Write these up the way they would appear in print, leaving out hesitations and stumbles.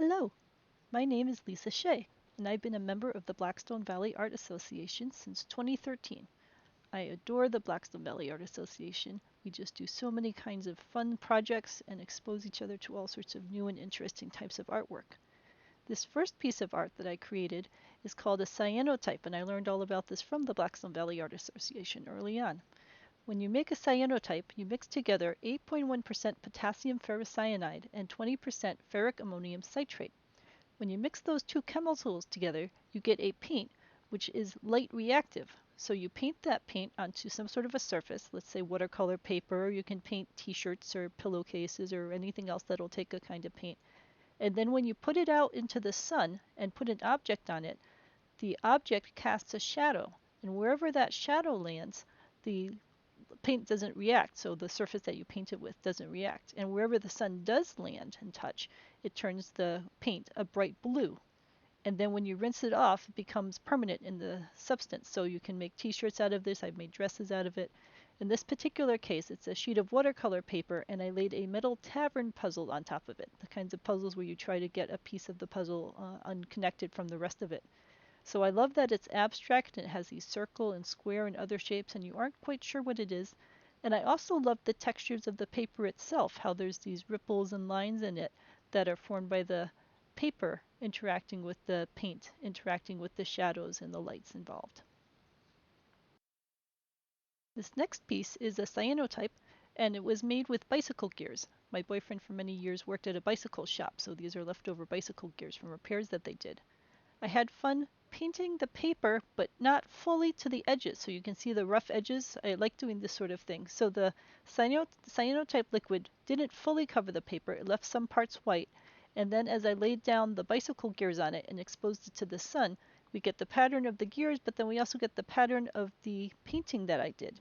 Hello, my name is Lisa Shea, and I've been a member of the Blackstone Valley Art Association since 2013. I adore the Blackstone Valley Art Association. We just do so many kinds of fun projects and expose each other to all sorts of new and interesting types of artwork. This first piece of art that I created is called a cyanotype, and I learned all about this from the Blackstone Valley Art Association early on. When you make a cyanotype, you mix together 8.1% potassium ferrocyanide and 20% ferric ammonium citrate. When you mix those two chemicals together, you get a paint which is light reactive. So you paint that paint onto some sort of a surface, let's say watercolor paper, or you can paint t-shirts or pillowcases or anything else that'll take a kind of paint. And then when you put it out into the sun and put an object on it, the object casts a shadow. And wherever that shadow lands, the paint doesn't react, so the surface that you paint it with doesn't react. And wherever the sun does land and touch, it turns the paint a bright blue. And then when you rinse it off, it becomes permanent in the substance. So you can make t-shirts out of this. I've made dresses out of it. In this particular case, it's a sheet of watercolor paper, and I laid a metal tavern puzzle on top of it, the kinds of puzzles where you try to get a piece of the puzzle unconnected from the rest of it. So I love that it's abstract and it has these circle and square and other shapes and you aren't quite sure what it is. And I also love the textures of the paper itself, how there's these ripples and lines in it that are formed by the paper interacting with the paint, interacting with the shadows and the lights involved. This next piece is a cyanotype, and it was made with bicycle gears. My boyfriend for many years worked at a bicycle shop, so these are leftover bicycle gears from repairs that they did. I had fun painting the paper, but not fully to the edges, so you can see the rough edges. I like doing this sort of thing. So the cyanotype liquid didn't fully cover the paper. It left some parts white. And then as I laid down the bicycle gears on it and exposed it to the sun, we get the pattern of the gears, but then we also get the pattern of the painting that I did.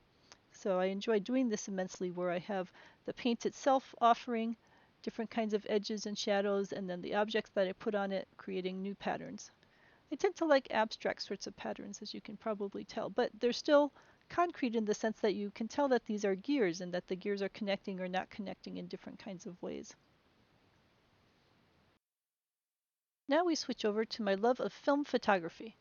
So I enjoy doing this immensely, where I have the paint itself offering different kinds of edges and shadows, and then the objects that I put on it creating new patterns. I tend to like abstract sorts of patterns, as you can probably tell, but they're still concrete in the sense that you can tell that these are gears and that the gears are connecting or not connecting in different kinds of ways. Now we switch over to my love of film photography.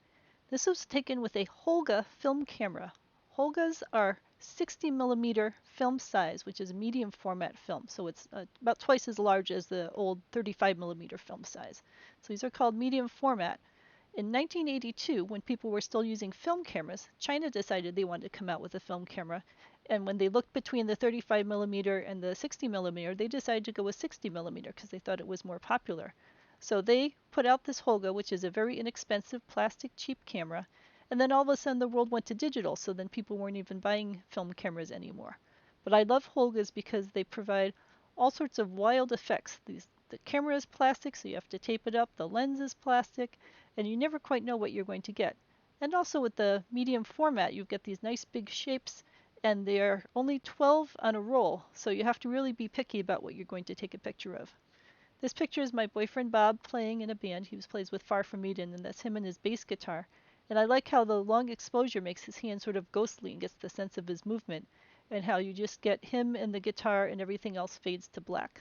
This was taken with a Holga film camera. Holgas are 60 millimeter film size, which is medium format film. So it's about twice as large as the old 35 millimeter film size. So these are called medium format. In 1982, when people were still using film cameras, China decided they wanted to come out with a film camera. And when they looked between the 35 millimeter and the 60 millimeter, they decided to go with 60 millimeter because they thought it was more popular. So they put out this Holga, which is a very inexpensive plastic cheap camera. And then all of a sudden the world went to digital, so then people weren't even buying film cameras anymore. But I love Holgas because they provide all sorts of wild effects. The camera is plastic, so you have to tape it up. The lens is plastic, and you never quite know what you're going to get. And also with the medium format, you get these nice big shapes, and they're only 12 on a roll, so you have to really be picky about what you're going to take a picture of. This picture is my boyfriend Bob playing in a band. He plays with Far From Eden, and that's him and his bass guitar. And I like how the long exposure makes his hand sort of ghostly and gets the sense of his movement, and how you just get him and the guitar and everything else fades to black.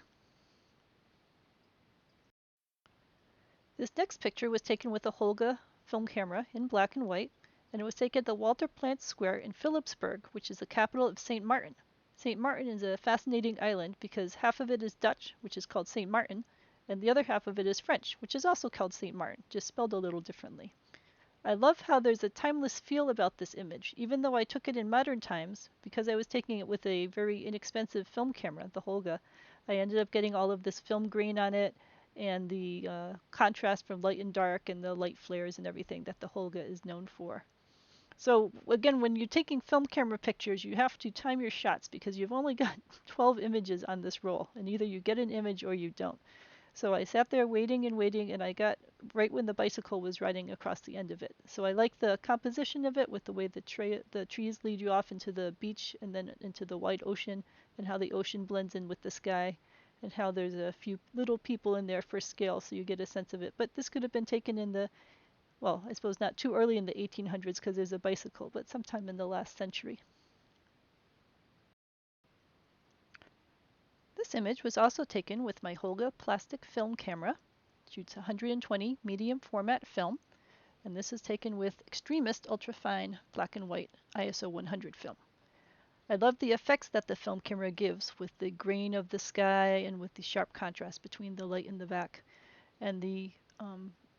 This next picture was taken with a Holga film camera in black and white, and it was taken at the Walter Plant Square in Philipsburg, which is the capital of St. Martin. St. Martin is a fascinating island because half of it is Dutch, which is called St. Martin, and the other half of it is French, which is also called St. Martin, just spelled a little differently. I love how there's a timeless feel about this image, even though I took it in modern times, because I was taking it with a very inexpensive film camera, the Holga. I ended up getting all of this film grain on it, and the contrast from light and dark and the light flares and everything that the Holga is known for. So again, when you're taking film camera pictures, you have to time your shots because you've only got 12 images on this roll, and either you get an image or you don't. So I sat there waiting and waiting, and I got right when the bicycle was riding across the end of it. So I like the composition of it with the way the trees lead you off into the beach and then into the wide ocean, and how the ocean blends in with the sky, and how there's a few little people in there for scale, so you get a sense of it. But this could have been taken in the, well, I suppose not too early in the 1800s because there's a bicycle, but sometime in the last century. This image was also taken with my Holga plastic film camera. shoots 120 medium format film, and this is taken with extremist ultrafine black and white ISO 100 film. I love the effects that the film camera gives with the grain of the sky and with the sharp contrast between the light in the back and the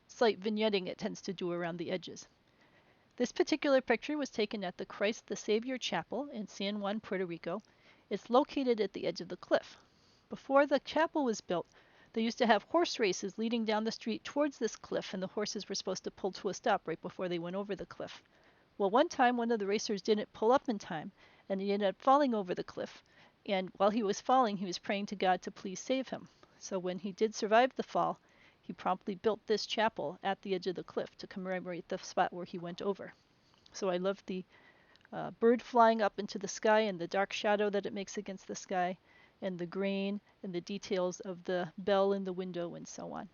slight vignetting it tends to do around the edges. This particular picture was taken at the Christ the Savior Chapel in San Juan, Puerto Rico. It's located at the edge of the cliff. Before the chapel was built, they used to have horse races leading down the street towards this cliff, and the horses were supposed to pull to a stop right before they went over the cliff. Well, one time one of the racers didn't pull up in time, and he ended up falling over the cliff. And while he was falling, he was praying to God to please save him. So when he did survive the fall, he promptly built this chapel at the edge of the cliff to commemorate the spot where he went over. So I love the bird flying up into the sky and the dark shadow that it makes against the sky, and the grain and the details of the bell in the window and so on.